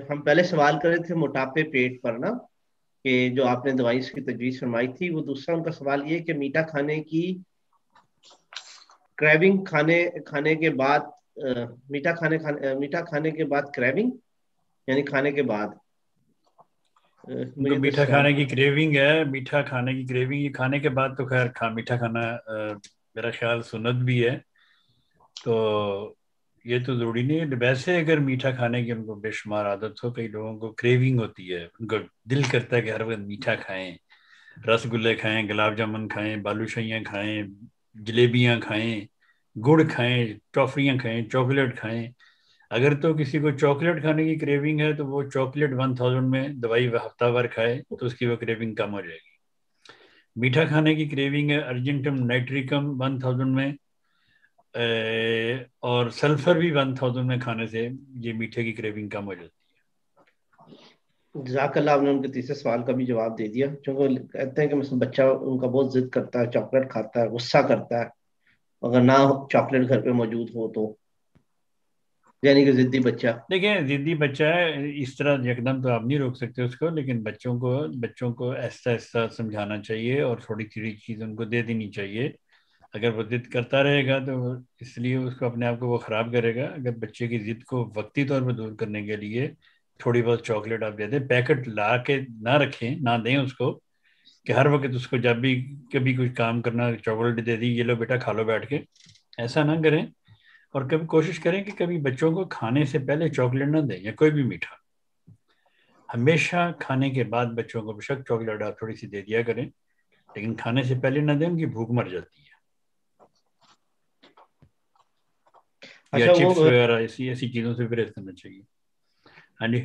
ہم پہلے سوال کر رہے تھے موٹاپے پیٹ پر نا، کہ جو آپ نے دوائی اس کی تجویز فرمائی تھی، وہ دوسرا ان کا سوال یہ کہ میٹھا کھانے کی کریونگ، کھانے کے بعد میٹھا کھانے کے بعد کریونگ، یعنی کھانے کے بعد ان کو مجھے تو میٹھا سوال کھانے کی کریونگ ہے، میٹھا کھانے کی کریونگ، یہ کھانے کے بعد تو خیر میٹھا کھانا میرا خیال سنت بھی ہے، تو یہ تو ضروری نہیں ہے۔ ویسے اگر میٹھا کھانے کی ان کو بے شمار عادت ہو، کئی لوگوں کو کریونگ ہوتی ہے، ان کو دل کرتا ہے کہ ہر وقت میٹھا کھائیں، رس گلے کھائیں، گلاب جامن کھائیں، بالوشیاں کھائیں، جلیبیاں کھائیں، گڑ کھائیں، ٹافیاں کھائیں، چاکلیٹ کھائیں۔ اگر تو کسی کو چاکلیٹ کھانے کی کریونگ ہے تو وہ چاکلیٹ 1000 میں دوائی ہفتہ بھر کھائے تو اس کی وہ کریونگ کم ہو جائے گی۔ میٹھا کھانے کی کریونگ ہے ارجنٹم نائٹریکم 1000 میں، اور سلفر بھی 1000 میں کھانے سے یہ میٹھے کی کریونگ کم ہو جاتی جزاک اللہ، آپ نے ان کے تیسرے سوال کا بھی جواب دے دیا، چونکہ کہتے ہیں کہ مثلا بچہ ان کا بہت ضد کرتا ہے، چاکلیٹ کھاتا ہے، غصہ کرتا ہے اگر نہ چاکلیٹ گھر پہ موجود ہو تو، یعنی کہ ضدی بچہ۔ ہے۔ دیکھیں ضدی بچہ ہے، اس طرح یکدم تو آپ نہیں روک سکتے اس کو، لیکن بچوں کو ایسا ایسا سمجھانا چاہیے اور تھوڑی تھوڑی چیز ان کو دے دینی چاہیے۔ اگر وہ ضد کرتا رہے گا تو اس لیے اس کو اپنے آپ کو وہ خراب کرے گا۔ اگر بچے کی ضد کو وقتی طور پر دور کرنے کے لیے تھوڑی بہت چاکلیٹ آپ دے دیں، پیکٹ لا کے نہ رکھیں، نہ دیں اس کو کہ ہر وقت اس کو جب بھی کبھی کچھ کام کرنا چاکلیٹ دے دی، یہ لو بیٹا کھا لو بیٹھ کے، ایسا نہ کریں۔ اور کبھی کوشش کریں کہ کبھی بچوں کو کھانے سے پہلے چاکلیٹ نہ دیں یا کوئی بھی میٹھا، ہمیشہ کھانے کے بعد بچوں کو بے شک چاکلیٹ آپ تھوڑی سی دے دیا کریں، لیکن کھانے سے پہلے نہ دیں، ان کی بھوک مر جاتی ہے۔ یا اچھا وہ چپس وغیرہ ایسی ایسی چیزوں سے پرہیز کرنا چاہیے۔ ہاں جی۔